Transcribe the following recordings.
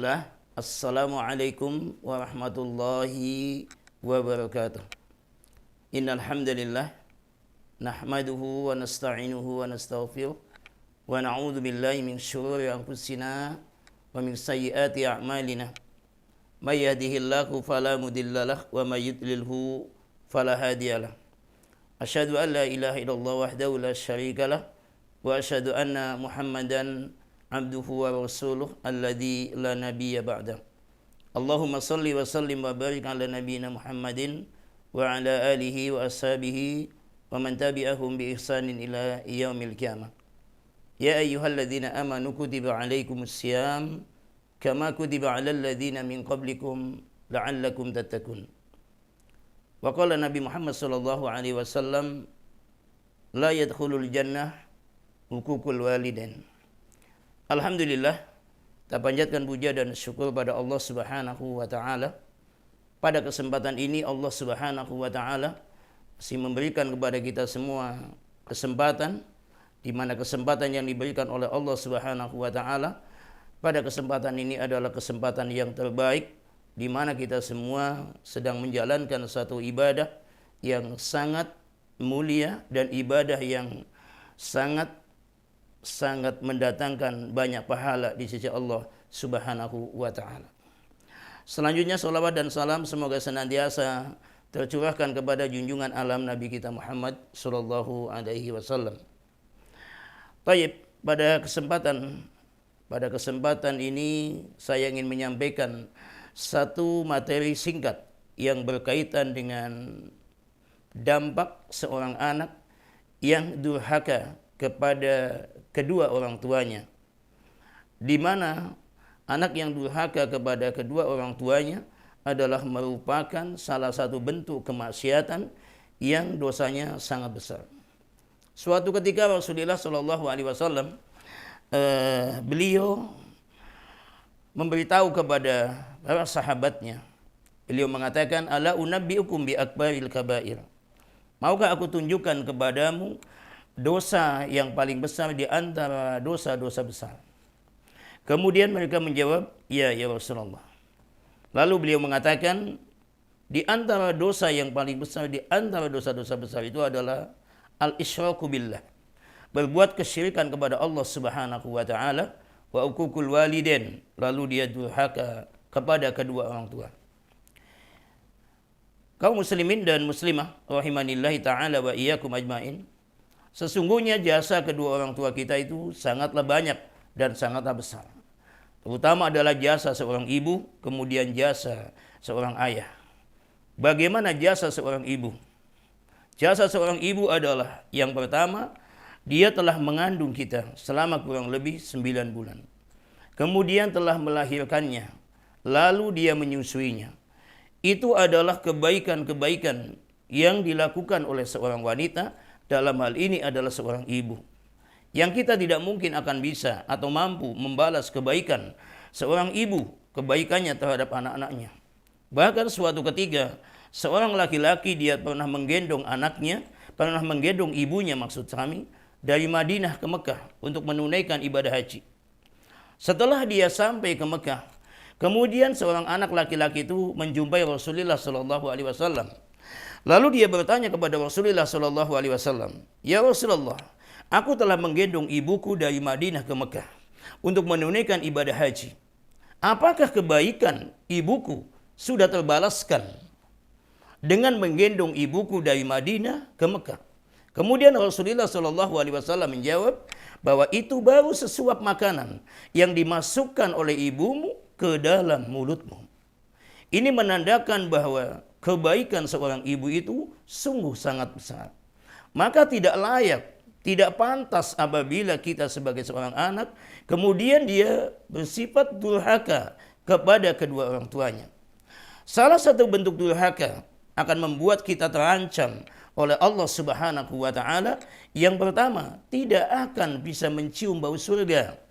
Bismillah. Assalamualaikum warahmatullahi wabarakatuh. Innal hamdalillah nahmaduhu wa nasta'inuhu wa nastaghfiruh wa na'udzu billahi min syururi anfusina wa min sayyiati a'malina. May yahdihillahu fala mudhillalah wa may yudlilhu fala hadiyalah. Asyhadu an la ilaha illallah wahdahu la syarikalah wa asyhadu anna Muhammadan abduhu wa rasuluh alladzi la nabiyya ba'da. Allahumma salli wa sallim wa barik ala nabiyyina Muhammadin wa ala alihi wa ashabihi wa man tabi'ahum bi ihsanin ila yaumil qiyamah. Ya ayyuhalladzina amanu kutiba alaikumus syiyam kama kutiba alal ladzina min qablikum la'allakum tattaqun. Wa qala Nabi Muhammad sallallahu alaihi wasallam la yadkhulul jannah uququl walidain. Alhamdulillah, kita panjatkan puja dan syukur pada Allah Subhanahu wa taala. Pada kesempatan ini Allah Subhanahu wa taala masih memberikan kepada kita semua kesempatan, di mana kesempatan yang diberikan oleh Allah Subhanahu wa taala pada kesempatan ini adalah kesempatan yang terbaik, di mana kita semua sedang menjalankan satu ibadah yang sangat mulia dan ibadah yang sangat mendatangkan banyak pahala di sisi Allah Subhanahu wa taala. Selanjutnya salawat dan salam semoga senantiasa tercurahkan kepada junjungan alam Nabi kita Muhammad sallallahu alaihi wasallam. Baik, pada kesempatan ini saya ingin menyampaikan satu materi singkat yang berkaitan dengan dampak seorang anak yang durhaka kepada kedua orang tuanya, di mana anak yang durhaka kepada kedua orang tuanya adalah merupakan salah satu bentuk kemaksiatan yang dosanya sangat besar. Suatu ketika Rasulullah Shallallahu Alaihi Wasallam beliau memberitahu kepada para sahabatnya, beliau mengatakan, ala unabbiukum bi akbaril kabair. Maukah aku tunjukkan kepadamu dosa yang paling besar di antara dosa-dosa besar? Kemudian mereka menjawab, ya Rasulullah. Lalu beliau mengatakan, di antara dosa yang paling besar di antara dosa-dosa besar itu adalah al-isyraku billah, berbuat kesyirikan kepada Allah Subhanahu wa taala, wa uququl walidain, lalu dia durhaka kepada kedua orang tua. Kaum muslimin dan muslimah rahimanillahi taala wa iyyakum ajmain, sesungguhnya jasa kedua orang tua kita itu sangatlah banyak dan sangatlah besar. Terutama adalah jasa seorang ibu, kemudian jasa seorang ayah. Bagaimana jasa seorang ibu? Jasa seorang ibu adalah yang pertama, dia telah mengandung kita selama kurang lebih 9 bulan. Kemudian telah melahirkannya, lalu dia menyusuinya. Itu adalah kebaikan-kebaikan yang dilakukan oleh seorang wanita, dalam hal ini adalah seorang ibu, yang kita tidak mungkin akan bisa atau mampu membalas kebaikan seorang ibu, kebaikannya terhadap anak-anaknya. Bahkan suatu ketika seorang laki-laki dia pernah menggendong anaknya, pernah menggendong ibunya maksud kami, dari Madinah ke Mekah untuk menunaikan ibadah haji. Setelah dia sampai ke Mekah, kemudian seorang anak laki-laki itu menjumpai Rasulullah Shallallahu Alaihi Wasallam. Lalu dia bertanya kepada Rasulullah Shallallahu Alaihi Wasallam, ya Rasulullah, aku telah menggendong ibuku dari Madinah ke Mekah untuk menunaikan ibadah haji. Apakah kebaikan ibuku sudah terbalaskan dengan menggendong ibuku dari Madinah ke Mekah? Kemudian Rasulullah Shallallahu Alaihi Wasallam menjawab bahwa itu baru sesuap makanan yang dimasukkan oleh ibumu ke dalam mulutmu. Ini menandakan bahwa kebaikan seorang ibu itu sungguh sangat besar. Maka tidak layak, tidak pantas apabila kita sebagai seorang anak kemudian dia bersifat durhaka kepada kedua orang tuanya. Salah satu bentuk durhaka akan membuat kita terancam oleh Allah Subhanahu wa taala. Yang pertama, tidak akan bisa mencium bau surga.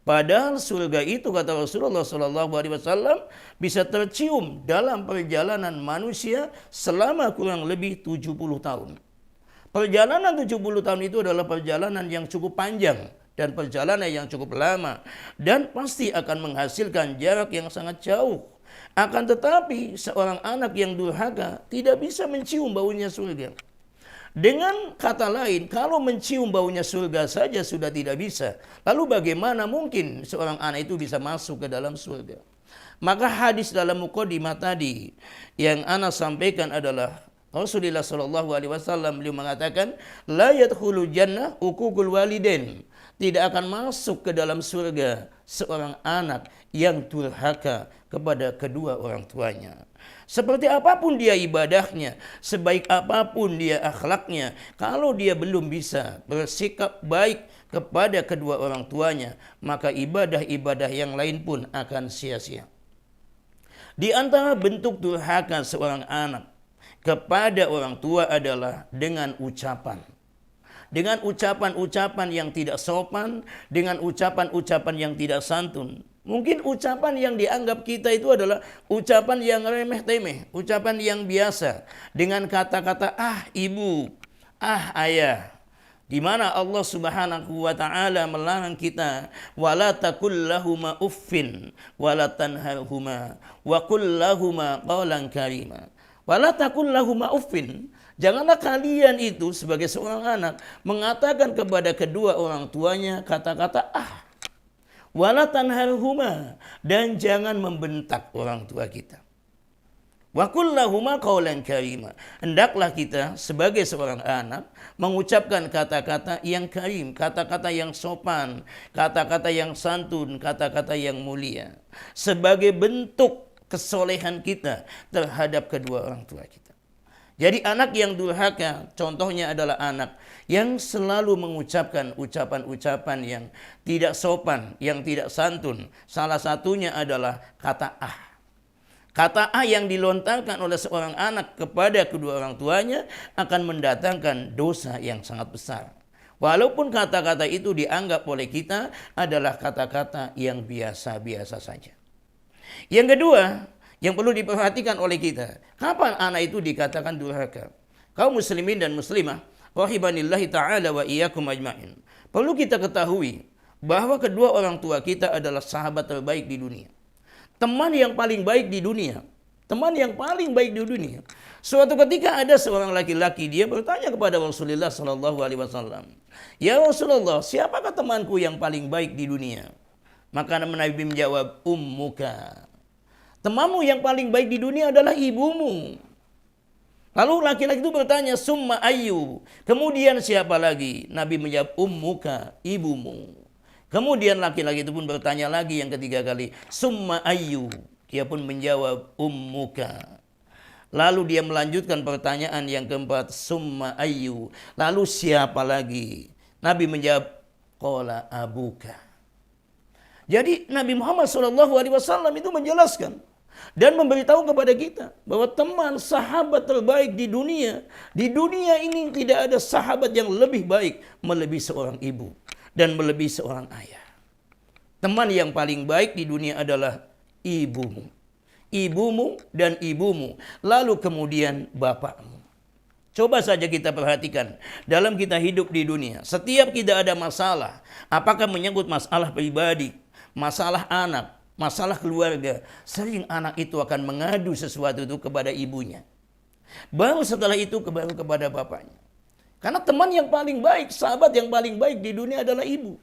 Padahal surga itu, kata Rasulullah SAW, bisa tercium dalam perjalanan manusia selama kurang lebih 70 tahun. Perjalanan 70 tahun itu adalah perjalanan yang cukup panjang dan perjalanan yang cukup lama dan pasti akan menghasilkan jarak yang sangat jauh. Akan tetapi seorang anak yang durhaka tidak bisa mencium baunya surga. Dengan kata lain, kalau mencium baunya surga saja sudah tidak bisa, lalu bagaimana mungkin seorang anak itu bisa masuk ke dalam surga? Maka hadis dalam mukadimah tadi yang ana sampaikan adalah Rasulullah sallallahu alaihi wasallam beliau mengatakan, la yadkhulul jannah uququl walidain. Tidak akan masuk ke dalam surga seorang anak yang durhaka kepada kedua orang tuanya. Seperti apapun dia ibadahnya, sebaik apapun dia akhlaknya, kalau dia belum bisa bersikap baik kepada kedua orang tuanya, maka ibadah-ibadah yang lain pun akan sia-sia. Di antara bentuk durhaka seorang anak kepada orang tua adalah dengan ucapan. Dengan ucapan-ucapan yang tidak sopan, dengan ucapan-ucapan yang tidak santun. Mungkin ucapan yang dianggap kita itu adalah ucapan yang remeh-temeh, ucapan yang biasa. Dengan kata-kata ibu, ayah. Di mana Allah Subhanahu wa taala melarang kita, wala taqul lahuma uffin wala tanharhuma wa qul lahuma qawlan karima. Wala taqul lahuma uffin. Janganlah kalian itu sebagai seorang anak mengatakan kepada kedua orang tuanya kata-kata wala tanharhuma, dan jangan membentak orang tua kita. Wa qul lahuma qawlan karima. Hendaklah kita sebagai seorang anak mengucapkan kata-kata yang karim, kata-kata yang sopan, kata-kata yang santun, kata-kata yang mulia sebagai bentuk kesolehan kita terhadap kedua orang tua kita. Jadi anak yang durhaka contohnya adalah anak yang selalu mengucapkan ucapan-ucapan yang tidak sopan, yang tidak santun. Salah satunya adalah kata Kata yang dilontarkan oleh seorang anak kepada kedua orang tuanya akan mendatangkan dosa yang sangat besar. Walaupun kata-kata itu dianggap oleh kita adalah kata-kata yang biasa-biasa saja. Yang kedua, yang perlu diperhatikan oleh kita, kapan anak itu dikatakan durhaka? Kaum muslimin dan muslimah, rahimanillahi ta'ala wa iyyakum ajma'in. Perlu kita ketahui bahwa kedua orang tua kita adalah sahabat terbaik di dunia. Teman yang paling baik di dunia. Teman yang paling baik di dunia. Suatu ketika ada seorang laki-laki, dia bertanya kepada Rasulullah sallallahu alaihi wasallam, "Ya Rasulullah, siapakah temanku yang paling baik di dunia?" Maka Nabi menjawab, "Ummuka." Temanmu yang paling baik di dunia adalah ibumu. Lalu laki-laki itu bertanya, "Summa ayyu?" Kemudian siapa lagi? Nabi menjawab, "Ummuka," ibumu. Kemudian laki-laki itu pun bertanya lagi yang ketiga kali, "Summa ayyu?" Dia pun menjawab, "Ummuka." Lalu dia melanjutkan pertanyaan yang keempat, "Summa ayyu?" Lalu siapa lagi? Nabi menjawab, "Qala abuka." Jadi Nabi Muhammad SAW itu menjelaskan dan memberitahu kepada kita bahwa teman sahabat terbaik di dunia ini tidak ada sahabat yang lebih baik melebihi seorang ibu dan melebihi seorang ayah. Teman yang paling baik di dunia adalah ibumu. Ibumu dan ibumu, lalu kemudian bapakmu. Coba saja kita perhatikan dalam kita hidup di dunia, setiap kita ada masalah, apakah menyangkut masalah pribadi, masalah anak, masalah keluarga, sering anak itu akan mengadu sesuatu itu kepada ibunya. Baru setelah itu baru kepada bapaknya. Karena teman yang paling baik, sahabat yang paling baik di dunia adalah ibu.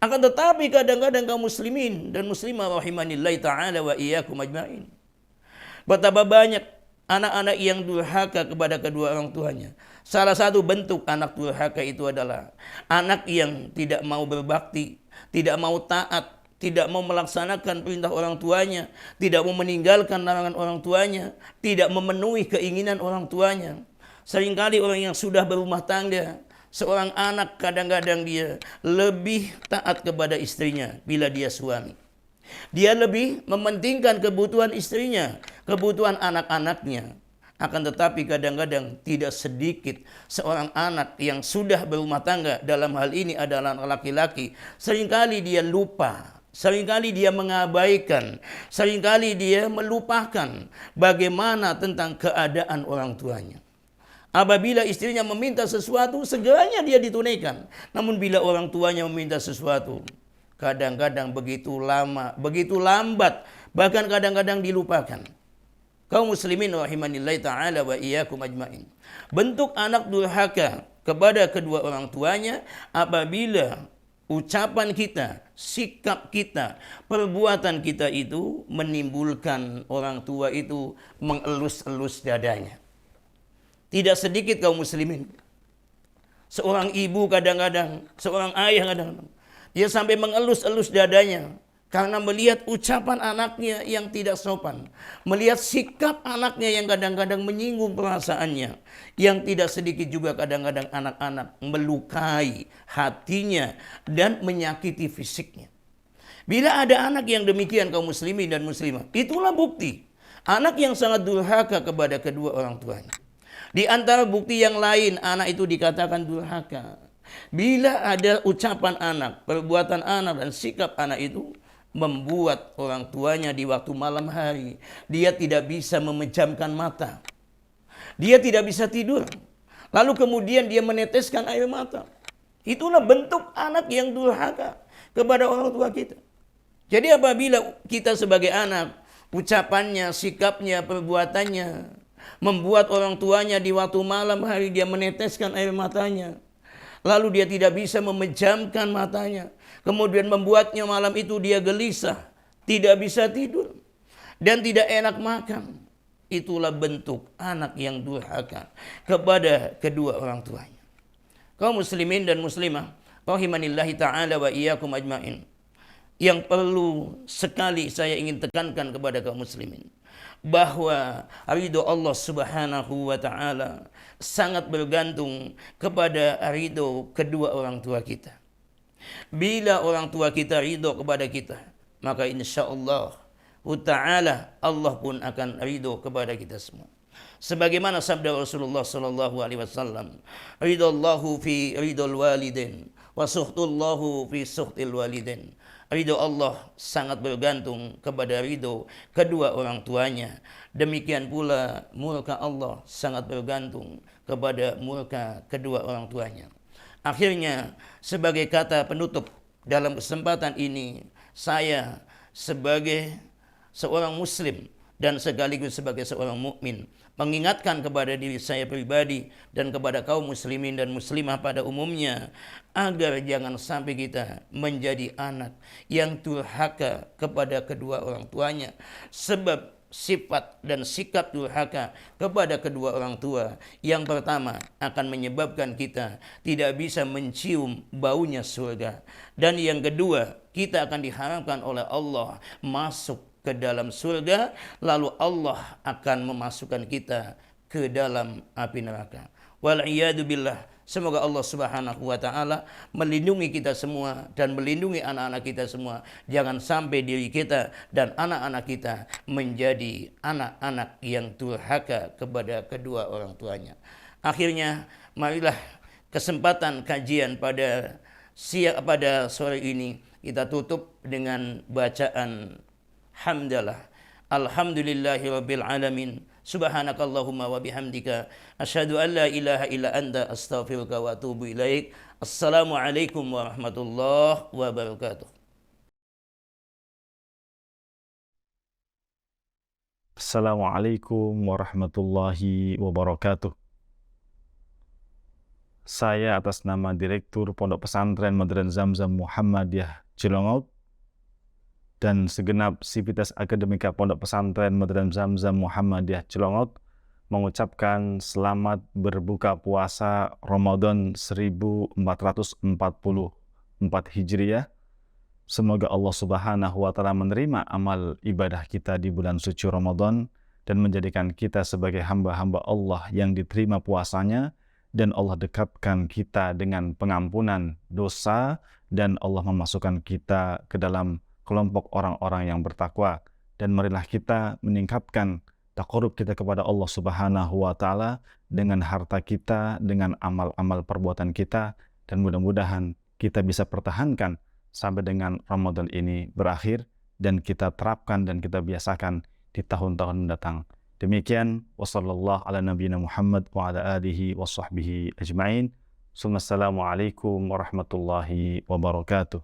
Akan tetapi kadang-kadang kaum muslimin dan muslimah rahimanillahi ta'ala wa iyyakum ajma'in, betapa banyak anak-anak yang durhaka kepada kedua orang tuanya. Salah satu bentuk anak durhaka itu adalah anak yang tidak mau berbakti, tidak mau taat, tidak mau melaksanakan perintah orang tuanya, tidak mau meninggalkan larangan orang tuanya, tidak memenuhi keinginan orang tuanya. Seringkali orang yang sudah berumah tangga, seorang anak kadang-kadang dia lebih taat kepada istrinya bila dia suami. Dia lebih mementingkan kebutuhan istrinya, kebutuhan anak-anaknya. Akan tetapi kadang-kadang tidak sedikit seorang anak yang sudah berumah tangga, dalam hal ini adalah laki-laki, seringkali dia lupa, seringkali dia mengabaikan, seringkali dia melupakan bagaimana tentang keadaan orang tuanya. Apabila istrinya meminta sesuatu, segalanya dia ditunaikan. Namun bila orang tuanya meminta sesuatu, kadang-kadang begitu lama, begitu lambat, bahkan kadang-kadang dilupakan. Kaum muslimin rahimanillah ta'ala wa iyyakum ajmain. Bentuk anak durhaka kepada kedua orang tuanya apabila ucapan kita, sikap kita, perbuatan kita itu menimbulkan orang tua itu mengelus-elus dadanya. Tidak sedikit kaum muslimin, seorang ibu kadang-kadang, seorang ayah kadang-kadang, dia sampai mengelus-elus dadanya karena melihat ucapan anaknya yang tidak sopan, melihat sikap anaknya yang kadang-kadang menyinggung perasaannya, yang tidak sedikit juga kadang-kadang anak-anak melukai hatinya dan menyakiti fisiknya. Bila ada anak yang demikian kaum muslimin dan muslimah, itulah bukti anak yang sangat durhaka kepada kedua orang tuanya. Di antara bukti yang lain anak itu dikatakan durhaka bila ada ucapan anak, perbuatan anak dan sikap anak itu membuat orang tuanya di waktu malam hari dia tidak bisa memejamkan mata, dia tidak bisa tidur, lalu kemudian dia meneteskan air mata. Itulah bentuk anak yang durhaka kepada orang tua kita. Jadi apabila kita sebagai anak, ucapannya, sikapnya, perbuatannya membuat orang tuanya di waktu malam hari dia meneteskan air matanya, lalu dia tidak bisa memejamkan matanya, kemudian membuatnya malam itu dia gelisah, tidak bisa tidur, dan tidak enak makan. Itulah bentuk anak yang durhaka kepada kedua orang tuanya. Kaum muslimin dan muslimah rahimanillahi ta'ala wa iyyakum ajmain, yang perlu sekali saya ingin tekankan kepada kaum muslimin, bahwa ridho Allah subhanahu wa ta'ala sangat bergantung kepada ridho kedua orang tua kita. Bila orang tua kita ridho kepada kita, maka insyaallah ta'ala Allah pun akan ridho kepada kita semua. Sebagaimana sabda Rasulullah sallallahu alaihi wasallam, ridallahu fi ridul walidain wa suhtullahu fi suhtil walidain. Ridho Allah sangat bergantung kepada ridho kedua orang tuanya. Demikian pula murka Allah sangat bergantung kepada murka kedua orang tuanya. Akhirnya sebagai kata penutup dalam kesempatan ini, saya sebagai seorang muslim dan sekaligus sebagai seorang mukmin mengingatkan kepada diri saya pribadi dan kepada kaum muslimin dan muslimah pada umumnya, agar jangan sampai kita menjadi anak yang durhaka kepada kedua orang tuanya. Sebab sifat dan sikap durhaka kepada kedua orang tua yang pertama akan menyebabkan kita tidak bisa mencium baunya surga, dan yang kedua kita akan diharapkan oleh Allah masuk ke dalam surga, lalu Allah akan memasukkan kita ke dalam api neraka. Wal'iyadu billah. Semoga Allah subhanahu wa ta'ala melindungi kita semua dan melindungi anak-anak kita semua. Jangan sampai diri kita dan anak-anak kita menjadi anak-anak yang durhaka kepada kedua orang tuanya. Akhirnya, marilah kesempatan kajian pada sore ini kita tutup dengan bacaan hamdalah. Alhamdulillahi rabbil alamin. Subhanakallahumma wa bihamdika asyhadu an la ilaha illa anta astaghfiruka wa atubu ilaik. Assalamualaikum warahmatullahi wabarakatuh. Assalamualaikum warahmatullahi wabarakatuh. Saya atas nama Direktur Pondok Pesantren Modern Zamzam Muhammadiyah Cilongot dan segenap sivitas akademika Pondok Pesantren Modern Zamzam Muhammadiyah Cilongot mengucapkan selamat berbuka puasa Ramadan 1444 Hijriah. Semoga Allah Subhanahu wa Ta'ala menerima amal ibadah kita di bulan suci Ramadan dan menjadikan kita sebagai hamba-hamba Allah yang diterima puasanya, dan Allah dekatkan kita dengan pengampunan dosa, dan Allah memasukkan kita ke dalam kelompok orang-orang yang bertakwa. Dan marilah kita meningkatkan taqarrub kita kepada Allah Subhanahu wa Ta'ala dengan harta kita, dengan amal-amal perbuatan kita, dan mudah-mudahan kita bisa pertahankan sampai dengan Ramadan ini berakhir, dan kita terapkan dan kita biasakan di tahun-tahun mendatang. Demikian, wassallallahu ala nabiyina Muhammad wa ala alihi wa sahbihi ajma'in. Assalamualaikum warahmatullahi wabarakatuh.